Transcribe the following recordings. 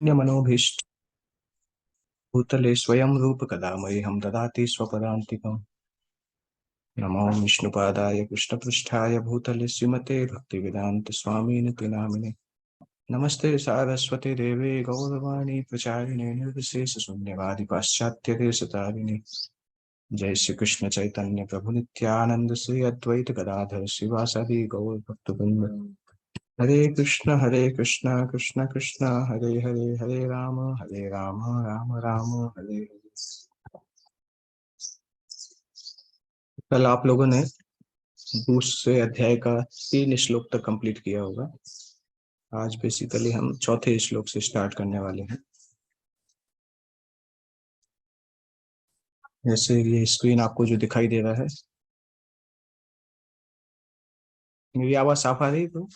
मनोभीष्ट भूतले स्वयं रूप कदा मह्यं ददाति स्वपदान्तिकम्। नमो विष्णुपादाय कृष्णपृष्ठाय भूतले श्रीमते भक्तिवेदांत स्वामिनिति नामिने। नमस्ते सारस्वती देवे गौरवाणी प्रचारिणे निर्विशेष शून्यवादी पाश्चात्य देशतारिणे। जय श्री कृष्ण चैतन्य प्रभु नित्यानंद श्री अद्वैत गदाधर शिवासादि गौर भक्तवृंद। हरे कृष्ण कृष्ण कृष्ण हरे हरे, हरे राम राम राम हरे हरे। कल आप लोगों ने दूसरे अध्याय का 3 श्लोक तक कंप्लीट किया होगा। आज बेसिकली हम चौथे श्लोक से स्टार्ट करने वाले हैं। जैसे ये स्क्रीन आपको जो दिखाई दे रहा है, मेरी आवाज साफ आ रही है? तो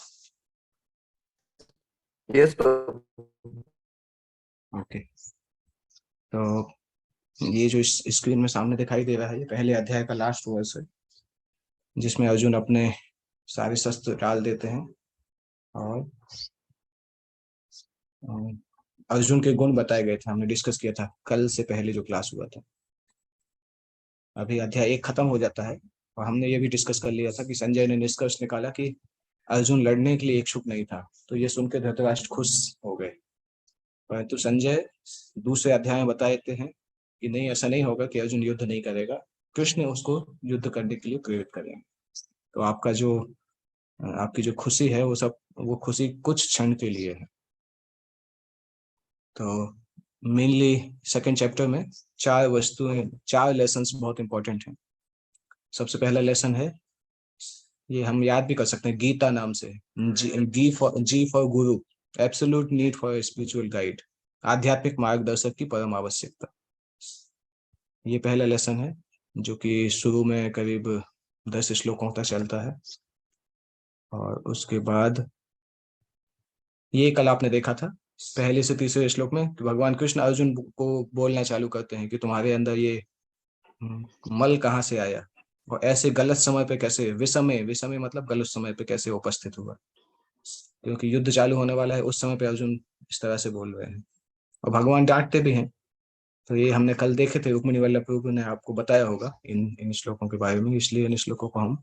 यस ओके। तो ये जो स्क्रीन में सामने दिखाई दे रहा है, ये पहले अध्याय का लास्ट वर्स है, जिसमें अर्जुन अपने सारे शस्त्र डाल देते हैं और अर्जुन के गुण बताए गए थे। हमने डिस्कस किया था कल से पहले जो क्लास हुआ था। अभी अध्याय 1 खत्म हो जाता है और हमने ये भी डिस्कस कर लिया था कि संजय ने निष्कर्ष निकाला कि अर्जुन लड़ने के लिए इच्छुक नहीं था। तो ये सुनकर धृतराष्ट्र खुश हो गए, परंतु संजय दूसरे अध्याय में बताते हैं कि नहीं, ऐसा नहीं होगा कि अर्जुन युद्ध नहीं करेगा, कृष्ण उसको युद्ध करने के लिए प्रेरित करेंगे। तो आपकी जो खुशी है वो खुशी कुछ क्षण के लिए है। तो मेनली सेकंड चैप्टर में 4 लेसन्स बहुत इंपॉर्टेंट हैं। सबसे पहला लेसन है, ये हम याद भी कर सकते हैं गीता नाम से, जी for Guru, absolute need for spiritual guide, आध्यात्मिक मार्गदर्शक की परम आवश्यकता। ये पहला लेसन है जो कि शुरू में करीब 10 श्लोकों तक चलता है। और उसके बाद ये कल आपने देखा था पहले से तीसरे श्लोक में कि भगवान कृष्ण अर्जुन को बोलना चालू करते हैं कि तुम्हारे अंदर ये मल कहाँ से आया और ऐसे गलत समय पे कैसे, विषमय विषमय मतलब गलत समय पे कैसे उपस्थित हुआ, क्योंकि युद्ध चालू होने वाला है उस समय पे अर्जुन इस तरह से बोल रहे हैं और भगवान डांटते भी हैं। तो ये हमने कल देखे थे, रुक्मिणी वल्लभ प्रभु ने आपको बताया होगा इन इन श्लोकों के बारे में, इसलिए इन श्लोकों को हम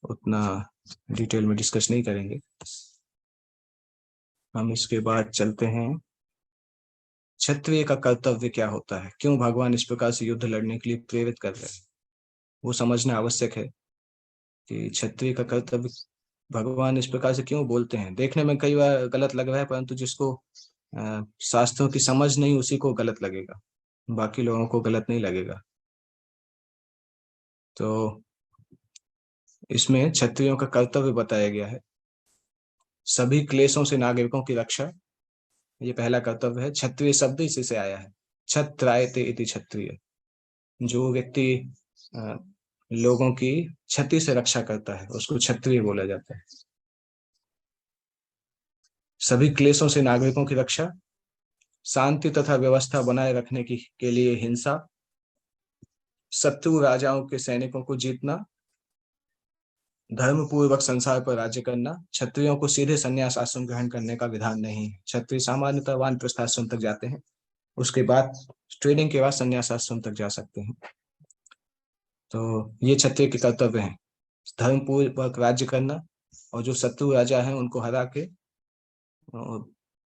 उतना डिटेल में डिस्कस नहीं करेंगे। हम इसके बाद चलते हैं, क्षत्रिय का कर्तव्य क्या होता है, क्यों भगवान इस प्रकार से युद्ध लड़ने के लिए प्रेरित कर रहे हैं, वो समझना आवश्यक है कि क्षत्रिय का कर्तव्य भगवान इस प्रकार से क्यों बोलते हैं। देखने में कई बार गलत लग रहा है, परंतु जिसको शास्त्रों की समझ नहीं उसी को गलत लगेगा, बाकी लोगों को गलत नहीं लगेगा। तो इसमें क्षत्रियों का कर्तव्य बताया गया है, सभी क्लेशों से नागरिकों की रक्षा, ये पहला कर्तव्य है। क्षत्रिय शब्द इसी से आया है, क्षत्रायते इति क्षत्रिय, जो व्यक्ति लोगों की क्षति से रक्षा करता है उसको क्षत्रिय बोला जाता है। सभी क्लेशों से नागरिकों की रक्षा, शांति तथा व्यवस्था बनाए रखने की के लिए हिंसा, शत्रु राजाओं के सैनिकों को जीतना, धर्म पूर्वक संसार पर राज्य करना। क्षत्रियों को सीधे संन्यास आश्रम ग्रहण करने का विधान नहीं है। क्षत्रिय सामान्यतः वानप्रस्थ आश्रम तक जाते हैं, उसके बाद ट्रेनिंग के बाद संन्यास आश्रम तक जा सकते हैं। तो ये क्षत्रिय के कर्तव्य हैं, धर्म पूर्वक राज्य करना और जो शत्रु राजा हैं उनको हरा के,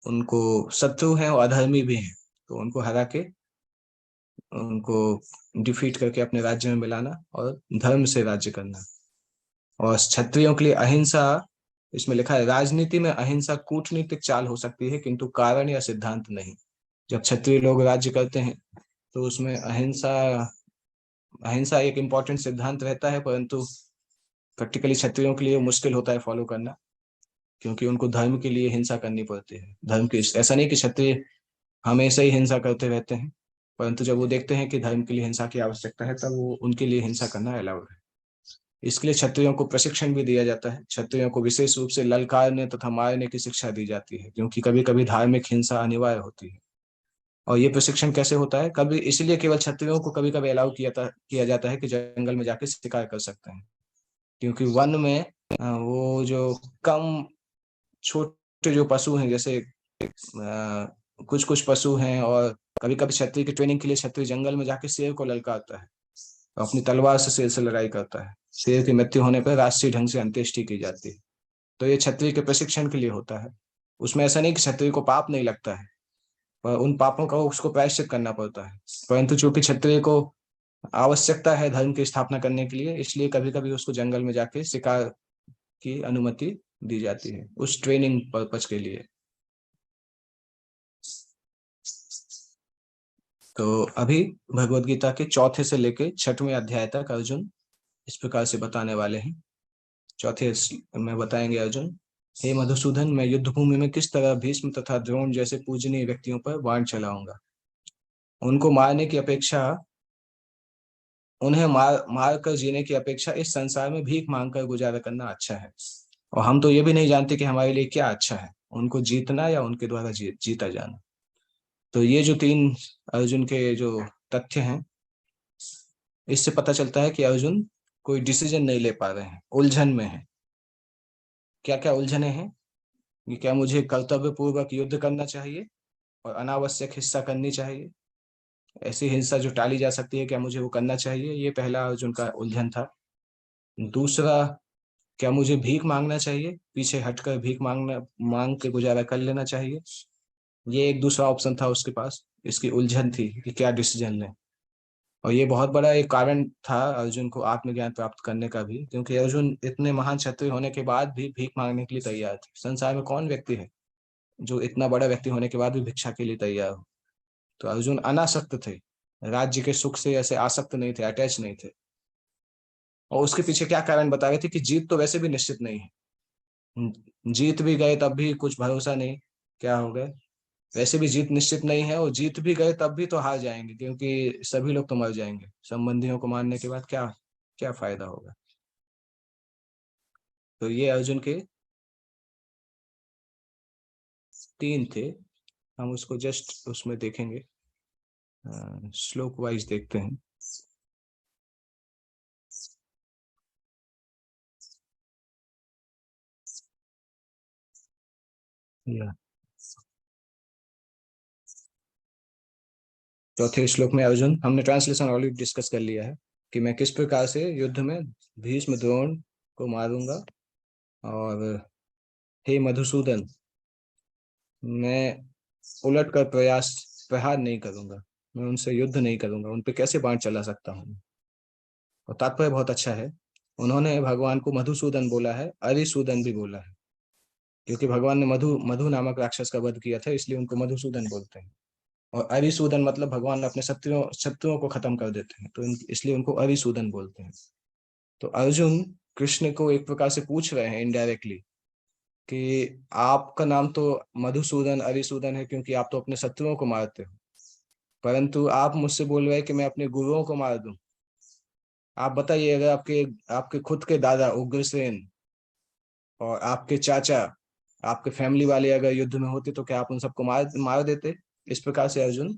उनको शत्रु हैं और अधर्मी भी हैं तो उनको हरा के उनको डिफीट करके अपने राज्य में मिलाना और धर्म से राज्य करना। और क्षत्रियों के लिए अहिंसा, इसमें लिखा है राजनीति में अहिंसा कूटनीतिक चाल हो सकती है किंतु कारण या सिद्धांत नहीं। जब क्षत्रिय लोग राज्य करते हैं तो उसमें अहिंसा अहिंसा एक इम्पोर्टेंट सिद्धांत रहता है, परंतु प्रैक्टिकली क्षत्रियों के लिए मुश्किल होता है फॉलो करना, क्योंकि उनको धर्म के लिए हिंसा करनी पड़ती है। धर्म की, ऐसा नहीं कि क्षत्रिय हमेशा ही हिंसा करते रहते हैं, परंतु जब वो देखते हैं कि धर्म के लिए हिंसा की आवश्यकता है तब वो उनके लिए हिंसा करना अलाउड है। इसके लिए क्षत्रियों को प्रशिक्षण भी दिया जाता है, क्षत्रियों को विशेष रूप से ललकारने तथा मारने की शिक्षा दी जाती है, क्योंकि कभी कभी धार्मिक हिंसा अनिवार्य होती है। और ये प्रशिक्षण कैसे होता है, कभी इसलिए केवल क्षत्रियों को कभी कभी अलाउ किया जाता है कि जंगल में जाके शिकार कर सकते हैं, क्योंकि वन में वो जो कम छोटे जो पशु हैं, जैसे कुछ कुछ पशु हैं, और कभी कभी क्षत्रिय की ट्रेनिंग के लिए क्षत्रिय जंगल में जाके शेर को ललकारता है और अपनी तलवार से शेर से लड़ाई करता है। शेर की मृत्यु होने पर राष्ट्रीय ढंग से अंत्येष्टि की जाती है। तो ये क्षत्रिय के प्रशिक्षण के लिए होता है। उसमें ऐसा नहीं कि क्षत्रिय को पाप नहीं लगता है, पर उन पापों का उसको प्रायश्चित करना पड़ता है। परंतु चूंकि क्षत्रिय को आवश्यकता है धर्म की स्थापना करने के लिए, इसलिए कभी कभी उसको जंगल में जाके शिकार की अनुमति दी जाती है उस ट्रेनिंग पर्पज के लिए। तो अभी भगवत गीता के चौथे से लेके छठवें अध्याय तक अर्जुन इस प्रकार से बताने वाले हैं। चौथे में बताएंगे अर्जुन, हे मधुसूदन, मैं युद्ध भूमि में किस तरह भीष्म तथा द्रोण जैसे पूजनीय व्यक्तियों पर बाण चलाऊंगा। उनको मारने की अपेक्षा उन्हें मार कर जीने की अपेक्षा इस संसार में भीख मांगकर गुजारा करना अच्छा है। और हम तो ये भी नहीं जानते कि हमारे लिए क्या अच्छा है, उनको जीतना या उनके द्वारा जीता जाना। तो ये जो तीन अर्जुन के जो तथ्य हैं, इससे पता चलता है कि अर्जुन कोई डिसीजन नहीं ले पा रहे हैं, उलझन में है। क्या क्या उलझने हैं कि क्या मुझे कर्तव्य पूर्वक युद्ध करना चाहिए और अनावश्यक हिस्सा करनी चाहिए, ऐसी हिंसा जो टाली जा सकती है, क्या मुझे वो करना चाहिए, ये पहला अर्जुन का उलझन था। दूसरा, क्या मुझे भीख मांगना चाहिए, पीछे हटकर भीख मांग के गुजारा कर लेना चाहिए, ये एक दूसरा ऑप्शन था उसके पास। इसकी उलझन थी कि क्या डिसीजन लें। और ये बहुत बड़ा एक कारण था अर्जुन को आत्मज्ञान प्राप्त करने का भी, क्योंकि अर्जुन इतने महान क्षत्रिय होने के बाद भी भीख मांगने के लिए तैयार थे। संसार में कौन व्यक्ति है जो इतना बड़ा व्यक्ति होने के बाद भी भिक्षा के लिए तैयार हो। तो अर्जुन अनासक्त थे, राज्य के सुख से ऐसे आसक्त नहीं थे, अटैच नहीं थे। और उसके पीछे क्या कारण बता रहे थे कि जीत तो वैसे भी निश्चित नहीं है, जीत भी गए तब भी कुछ भरोसा नहीं क्या हो गए, वैसे भी जीत निश्चित नहीं है, और जीत भी गए तब भी तो हार जाएंगे, क्योंकि सभी लोग तो मर जाएंगे। संबंधियों को मारने के बाद क्या क्या फायदा होगा। तो ये अर्जुन के तीन थे। हम उसको जस्ट उसमें देखेंगे, श्लोक वाइज देखते हैं। या चौथे श्लोक में अर्जुन, हमने ट्रांसलेशन ऑलरेडी डिस्कस कर लिया है कि मैं किस प्रकार से युद्ध में भीष्म द्रोण को मारूंगा। और हे मधुसूदन, मैं उलट कर प्रहार नहीं करूंगा, मैं उनसे युद्ध नहीं करूंगा, उन पे कैसे बाण चला सकता हूँ। और तात्पर्य बहुत अच्छा है। उन्होंने भगवान को मधुसूदन बोला है, अरिसूदन भी बोला है, क्योंकि भगवान ने मधु मधु नामक राक्षस का वध किया था, इसलिए उनको मधुसूदन बोलते हैं। और अरिसूदन मतलब भगवान अपने शत्रुओं शत्रुओं को खत्म कर देते हैं, तो इसलिए उनको अरिसूदन बोलते हैं। तो अर्जुन कृष्ण को एक प्रकार से पूछ रहे हैं इनडायरेक्टली कि आपका नाम तो मधुसूदन अरिसूदन है, क्योंकि आप तो अपने शत्रुओं को मारते हो, परंतु आप मुझसे बोल रहे हैं कि मैं अपने गुरुओं को मार दूं। आप बताइए, अगर आपके आपके खुद के दादा उग्रसेन और आपके चाचा, आपके फैमिली वाले अगर युद्ध में होते, तो क्या आप उन सबको मार मार देते। इस प्रकार से अर्जुन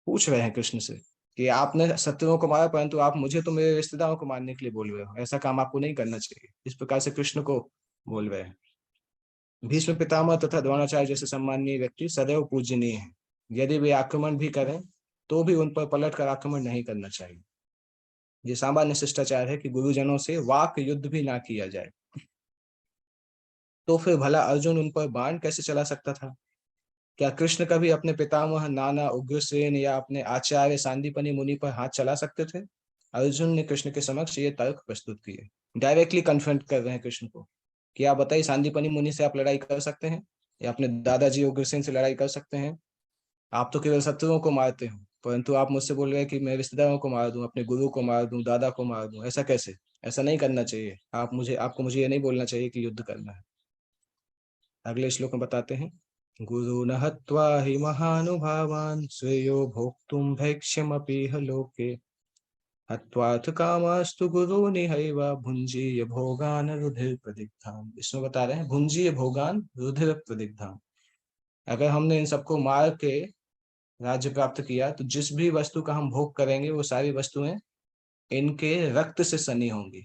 पूछ रहे हैं कृष्ण से कि आपने शत्रुओं को मारा, परंतु आप मुझे तो मेरे रिश्तेदारों को मारने के लिए बोल रहे हो, ऐसा काम आपको नहीं करना चाहिए। इस प्रकार से कृष्ण को बोल रहे हैं। भीष्म पितामह तथा द्रोणाचार्य जैसे सम्माननीय व्यक्ति सदैव पूजनीय हैं। यदि वे आक्रमण भी करें तो भी उन पर पलट कर आक्रमण नहीं करना चाहिए। ये सामान्य शिष्टाचार है कि गुरुजनों से वाक युद्ध भी ना किया जाए। तो फिर भला अर्जुन उन पर बाण कैसे चला सकता था। क्या कृष्ण कभी अपने पितामह नाना उग्रसेन या अपने आचार्य सांदीपनि मुनि पर हाथ चला सकते थे। अर्जुन ने कृष्ण के समक्ष ये तर्क प्रस्तुत किए, डायरेक्टली कन्फ्रंट कर रहे हैं कृष्ण को कि आप बताइए, सांदीपनि मुनि से आप लड़ाई कर सकते हैं या अपने दादाजी उग्रसेन से लड़ाई कर सकते हैं। आप तो केवल शत्रुओं को मारते हो, परंतु आप मुझसे बोल रहे हैं कि मैं रिश्तेदारों को मार दूं, अपने गुरु को मार दूं, दादा को मार दूं, ऐसा कैसे। ऐसा नहीं करना चाहिए। आपको मुझे ये नहीं बोलना चाहिए कि युद्ध करना है। अगले श्लोक में बताते हैं, गुरुन हत्वा हि महानुभावान् श्रेयो भोक्तुं भैक्ष्यमपीह लोके हत्वाथ कामास्तु गुरूनिहैव भुञ्जीय भोगान रुधिर प्रदिग्धाम। इसमें बता रहे हैं भुञ्जीय भोगान रुधिर प्रदिग्धाम। अगर हमने इन सबको मार के राज्य प्राप्त किया, तो जिस भी वस्तु का हम भोग करेंगे वो सारी वस्तुएं इनके रक्त से सनी होंगी,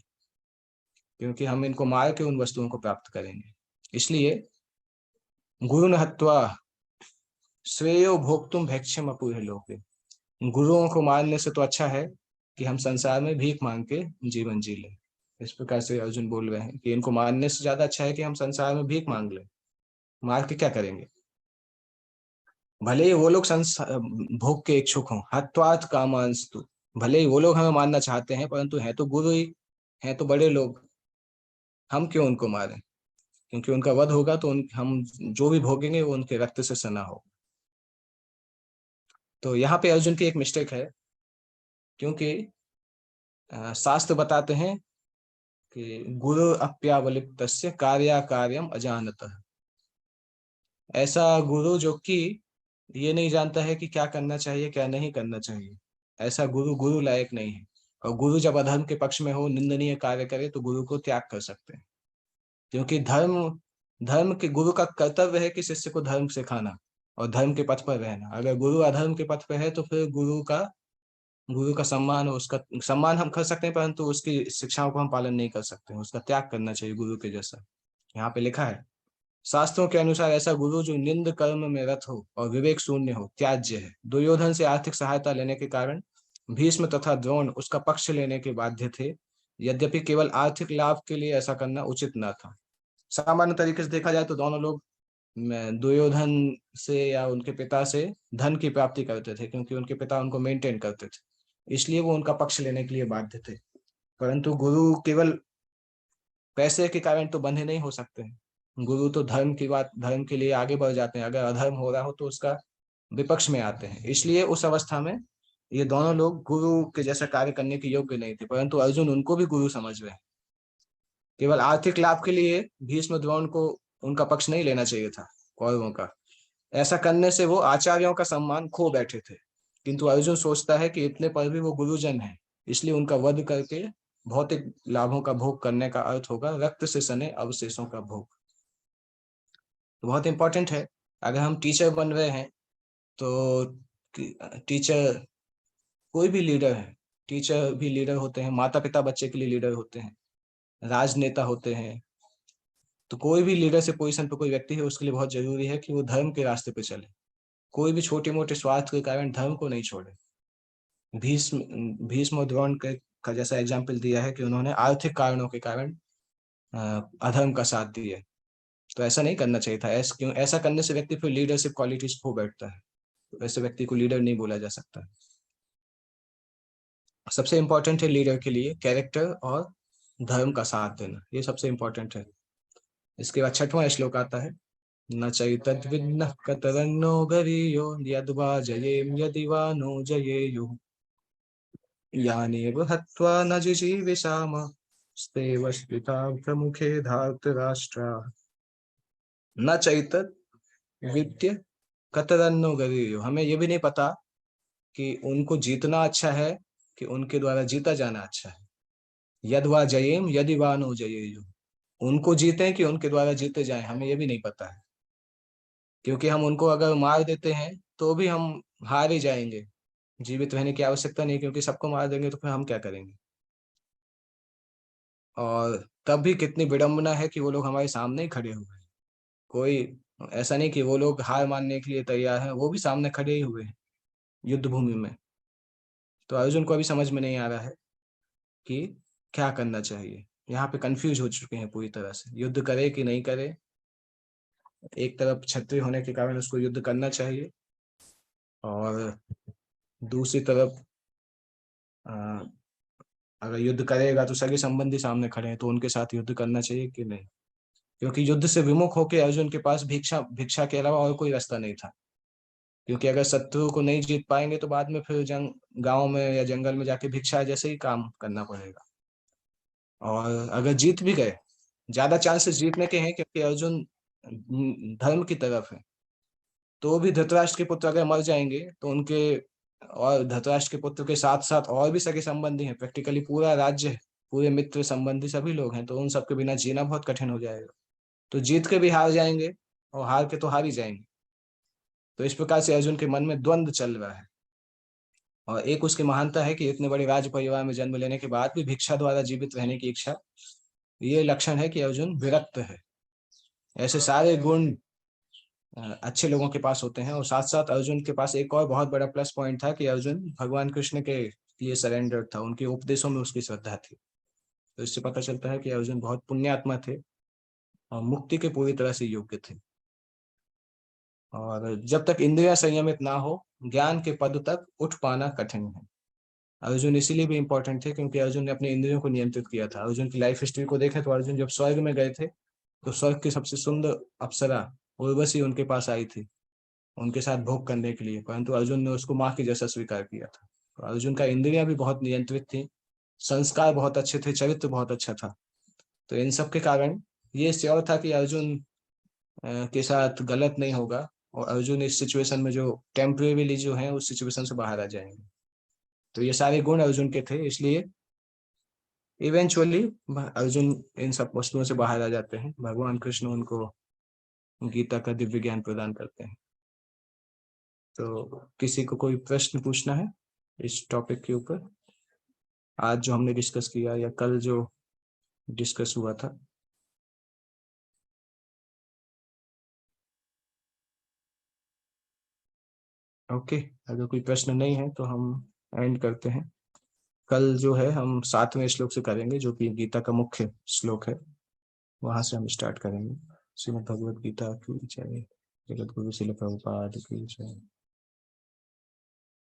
क्योंकि हम इनको मार के उन वस्तुओं को प्राप्त करेंगे। इसलिए गुरुन हत्वा श्रेयो भोक्तुम भैक्षम अपूर्व लोके। गुरुओं को मानने से तो अच्छा है कि हम संसार में भीख मांग के जीवन जी लें। इस प्रकार से अर्जुन बोल रहे हैं कि इनको मानने से ज्यादा अच्छा है कि हम संसार में भीख मांग लें। मार के क्या करेंगे? भले ही वो लोग भोग के इच्छुक हों, हत्वात कामांस्तु, भले ही वो लोग हमें मानना चाहते हैं, परंतु है तो गुरु ही, है तो बड़े लोग, हम क्यों उनको मारें? क्योंकि उनका वध होगा तो हम जो भी भोगेंगे वो उनके रक्त से सना हो। तो यहाँ पे अर्जुन की एक मिस्टेक है, क्योंकि शास्त्र बताते हैं कि गुरु अप्यावलिप्तस्य कार्याकार्यम अजानतः। ऐसा गुरु जो कि ये नहीं जानता है कि क्या करना चाहिए क्या नहीं करना चाहिए, ऐसा गुरु गुरु लायक नहीं है। और गुरु जब अधर्म के पक्ष में हो, निंदनीय कार्य करे, तो गुरु को त्याग कर सकते हैं। क्योंकि धर्म धर्म के गुरु का कर्तव्य है कि शिष्य को धर्म सिखाना और धर्म के पथ पर रहना। अगर गुरु अधर्म के पथ पर है तो फिर गुरु का सम्मान, उसका सम्मान हम कर सकते हैं, परंतु उसकी शिक्षाओं को हम पालन नहीं कर सकते, उसका त्याग करना चाहिए गुरु के जैसा। यहाँ पे लिखा है शास्त्रों के अनुसार ऐसा गुरु जो निंद कर्म में रत हो और विवेक शून्य हो त्याज्य है। दुर्योधन से आर्थिक सहायता लेने के कारण भीष्म तथा द्रोण उसका पक्ष लेने के बाध्य थे, यद्यपि केवल आर्थिक लाभ के लिए ऐसा करना उचित न था। सामान्य तरीके से देखा जाए तो दोनों लोग दुर्योधन से या उनके पिता से धन की प्राप्ति करते थे, क्योंकि उनके पिता उनको मेंटेन करते थे, इसलिए वो उनका पक्ष लेने के लिए बाध्य थे। परंतु गुरु केवल पैसे के कारण तो बंधे नहीं हो सकते हैं। गुरु तो धर्म के लिए आगे बढ़ जाते हैं। अगर अधर्म हो रहा हो तो उसका विपक्ष में आते हैं। इसलिए उस अवस्था में ये दोनों लोग गुरु के जैसा कार्य करने के योग्य नहीं थे, परंतु अर्जुन उनको भी गुरु समझ रहे हैं। केवल आर्थिक लाभ के लिए भीष्म द्रोण को उनका पक्ष नहीं लेना चाहिए था कौरवों का। ऐसा करने से वो आचार्यों का सम्मान खो बैठे थे। किंतु अर्जुन सोचता है कि इतने पर भी वो गुरुजन है, इसलिए उनका वध करके भौतिक लाभों का भोग करने का अर्थ होगा रक्त से सने अवशेषों का भोग। तो बहुत इंपॉर्टेंट है। अगर हम टीचर बन रहे हैं तो टीचर कोई भी लीडर है, टीचर भी लीडर होते हैं, माता पिता बच्चे के लिए लीडर होते हैं, राजनेता होते हैं। तो कोई भी लीडरशिप पोजीशन पर कोई व्यक्ति है, उसके लिए बहुत जरूरी है कि वो धर्म के रास्ते पे चले, कोई भी छोटे मोटे स्वार्थ के कारण धर्म को नहीं छोड़े। भीष्म और द्रोण के का जैसा एग्जाम्पल दिया है कि उन्होंने आर्थिक कारणों के कारण अधर्म का साथ दिया। तो ऐसा नहीं करना चाहिए था। क्यों ऐसा करने से व्यक्ति फिर लीडरशिप क्वालिटीज खो बैठता है, तो ऐसे व्यक्ति को लीडर नहीं बोला जा सकता। सबसे इंपॉर्टेंट है लीडर के लिए कैरेक्टर और धर्म का साथ देना, ये सबसे इंपॉर्टेंट है। इसके बाद 6वां श्लोक आता है, न चैतद्विन्नः कतरन्नो गरीयो यद्वा जयेम यदि वा नो जयेयुः यानेव हत्वा न जिजीविषाम स्तेव स्थिता प्रमुखे धार्तराष्ट्राः। न चैतद विद्य कतरन्नो गरीयो, हमें ये भी नहीं पता कि उनको जीतना अच्छा है कि उनके द्वारा जीता जाना अच्छा है। यद्वा जयेम यदि वा नो जयेयुः, उनको जीते कि उनके द्वारा जीते जाएं, हमें ये भी नहीं पता है। क्योंकि हम उनको अगर मार देते हैं तो भी हम हार ही जाएंगे। जीवित रहने की आवश्यकता नहीं, क्योंकि सबको मार देंगे तो फिर हम क्या करेंगे। और तब भी कितनी विडंबना है कि वो लोग हमारे सामने ही खड़े हुए हैं। कोई ऐसा नहीं कि वो लोग हार मानने के लिए तैयार हैं, वो भी सामने खड़े ही हुए हैं युद्ध भूमि में। तो अर्जुन को अभी समझ में नहीं आ रहा है कि क्या करना चाहिए। यहाँ पे कंफ्यूज हो चुके हैं पूरी तरह से, युद्ध करे कि नहीं करे। एक तरफ क्षत्रिय होने के कारण उसको युद्ध करना चाहिए, और दूसरी तरफ अगर युद्ध करेगा तो सगे संबंधी सामने खड़े हैं, तो उनके साथ युद्ध करना चाहिए कि नहीं। क्योंकि युद्ध से विमुख होकर अर्जुन के पास भिक्षा भिक्षा के अलावा और कोई रास्ता नहीं था। क्योंकि अगर शत्रु को नहीं जीत पाएंगे तो बाद में फिर गांव में या जंगल में जाके भिक्षा जैसे ही काम करना पड़ेगा। और अगर जीत भी गए, ज्यादा चांसेस जीतने के हैं क्योंकि अर्जुन धर्म की तरफ है। तो भी धृतराष्ट्र के पुत्र अगर मर जाएंगे तो उनके और धृतराष्ट्र के पुत्र के साथ साथ और भी सगे संबंधी हैं, प्रैक्टिकली पूरा राज्य है, पूरे मित्र संबंधी सभी लोग हैं, तो उन सबके बिना जीना बहुत कठिन हो जाएगा। तो जीत के भी हार जाएंगे और हार के तो हार ही जाएंगे। तो इस प्रकार से अर्जुन के मन में द्वंद्व चल रहा है। और एक उसकी महानता है कि इतने बड़े राज परिवार में जन्म लेने के बाद भी भिक्षा द्वारा जीवित रहने की इच्छा, ये लक्षण है कि अर्जुन विरक्त है। ऐसे सारे गुण अच्छे लोगों के पास होते हैं। और साथ साथ अर्जुन के पास एक और बहुत बड़ा प्लस पॉइंट था कि अर्जुन भगवान कृष्ण के लिए सरेंडर था, उनके उपदेशों में उसकी श्रद्धा थी। तो इससे पता चलता है कि अर्जुन बहुत पुण्यात्मा थे और मुक्ति के पूरी तरह से योग्य थे। और जब तक इंद्रिया संयमित ना हो, ज्ञान के पद तक उठ पाना कठिन है। अर्जुन इसीलिए भी इंपॉर्टेंट थे क्योंकि अर्जुन ने अपने इंद्रियों को नियंत्रित किया था। अर्जुन की लाइफ हिस्ट्री को देखें तो अर्जुन जब स्वर्ग में गए थे तो स्वर्ग की सबसे सुंदर अप्सरा उर्वशी उनके पास आई थी उनके साथ भोग करने के लिए, परंतु अर्जुन ने उसको माँ की जैसा स्वीकार किया था। तो अर्जुन का इंद्रियां भी बहुत नियंत्रित थी, संस्कार बहुत अच्छे थे, चरित्र बहुत अच्छा था। तो इन सब के कारण ये श्योर था कि अर्जुन के साथ गलत नहीं होगा और अर्जुन इस सिचुएशन में जो टेम्परेरी जो है उस सिचुएशन से बाहर आ जाएंगे। तो ये सारे गुण अर्जुन के थे, इसलिए इवेंचुअली अर्जुन इन सब वस्तुओं से बाहर आ जाते हैं। भगवान कृष्ण उनको गीता का दिव्य ज्ञान प्रदान करते हैं। तो किसी को कोई प्रश्न पूछना है इस टॉपिक के ऊपर, आज जो हमने डिस्कस किया या कल जो डिस्कस हुआ था? ओके, अगर कोई प्रश्न नहीं है तो हम एंड करते हैं। कल जो है हम 7वें श्लोक से करेंगे जो कि गीता का मुख्य श्लोक है, वहां से हम स्टार्ट करेंगे। श्रीमद् भगवद गीता की जय। जगत गुरु श्रील प्रभुपाद की जय।